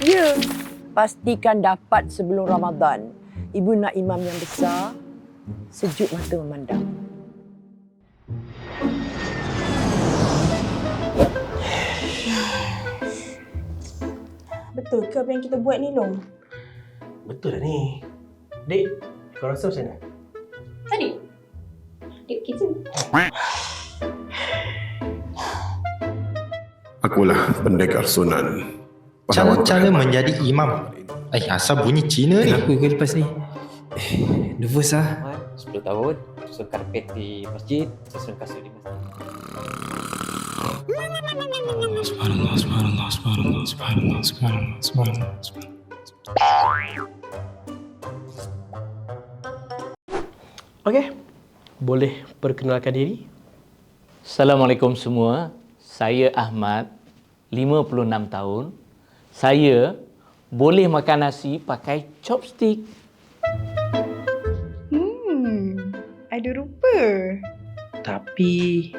Ya, pastikan dapat sebelum Ramadan. Ibu nak imam yang besar, sejuk mata memandang. Betul ke apa yang kita buat ni, Long? Betul dah ni. Dek, kau rasa macam mana? Adik. Adik kitchen. Akulah pendekar sunan. Cara-cara menjadi imam. Asal bunyi Cina ni? Kenapa ke lepas ni? Nervous lah. 10 tahun susun karpet di masjid, susun kasut di masjid. Subhanallah, subhanallah, subhanallah, subhanallah, subhanallah, subhanallah, subhanallah. Okey. Boleh perkenalkan diri? Assalamualaikum semua. Saya Ahmad, 56 tahun. Saya boleh makan nasi pakai chopstick. Ada rupa. Tapi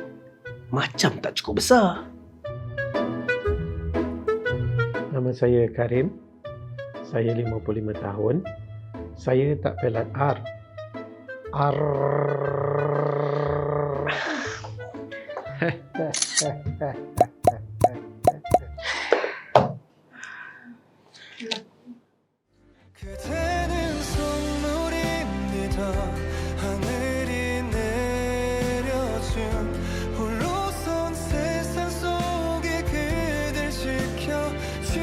macam tak cukup besar. Nama saya Karim. Saya 55 tahun. Saya tak pelat R. R. 그대는 선물입니다. 하늘이 내려준 홀로선 세상 속에 그댈 지켜줄게요.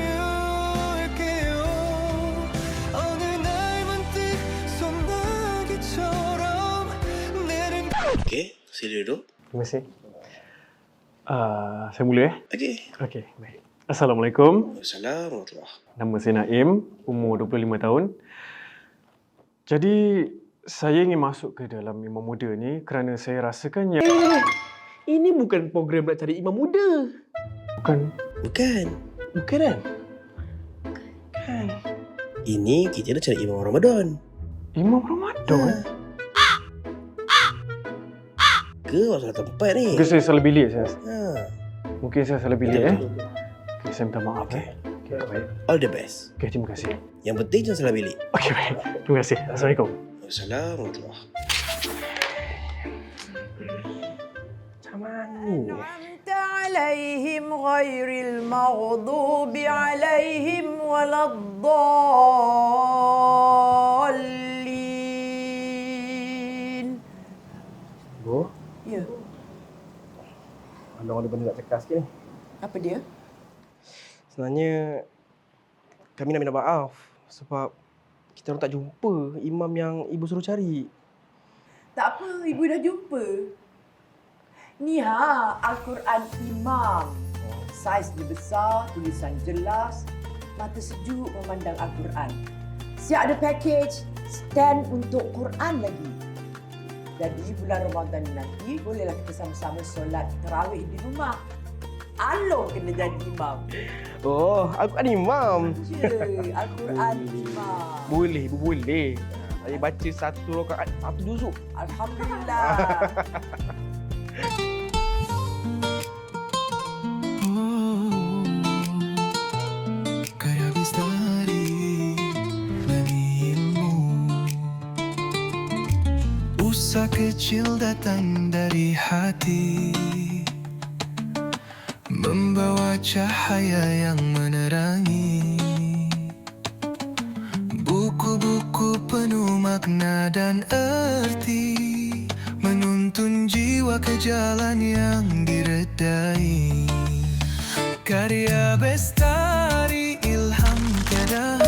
어느 날 문득 소나기처럼 내린. Okey, sila duduk. Terima kasih. Saya mula Okey. Okey, baik. Assalamualaikum. Assalamualaikum. Nama saya Naim, umur 25 tahun. Jadi, saya ingin masuk ke dalam imam muda ni kerana saya rasakan yang... Ini bukan program nak cari imam muda. Bukan. Bukan. Bukan kan? Bukan. Ini kita nak cari imam Ramadan. Imam Ramadan? Ke salah tempat ni? Mungkin saya salah bilik. Mungkin saya salah bilik. Betul. Okay, saya minta maaf. Okey. Okay, baik. All the best. Okay, terima kasih. Yang penting jangan salah bilik. Okay, baik. Terima kasih. Assalamualaikum. Assalamualaikum. Macam mana ni? أنعمت عليهم غير المغضوب عليهم ولا الضالين. Bu, Ya, Abang ada benda nak cakap sikit ni. apa dia? Sebenarnya kami nak minta maaf sebab kita orang tak jumpa imam yang ibu suruh cari. Tak apa, ibu dah jumpa. Ni Al-Quran Imam. Saiz dia besar, tulisan jelas, mata sejuk memandang Al-Quran. Siap ada package stand untuk Quran lagi. Jadi bulan Ramadan nanti bolehlah kita sama-sama solat tarawih di rumah. Along kena jadi imam. Oh, aku ada imam. Je, Al-Quran Imam. Boleh, ibu boleh. Saya baca satu rakaat, satu juzuk. Alhamdulillah. Kaya bistari mengimu. Usaha kecil datang dari hati, membawa cahaya yang menerangi. Buku-buku penuh makna dan erti, menuntun jiwa ke jalan yang diredai. Karya bestari ilham tiada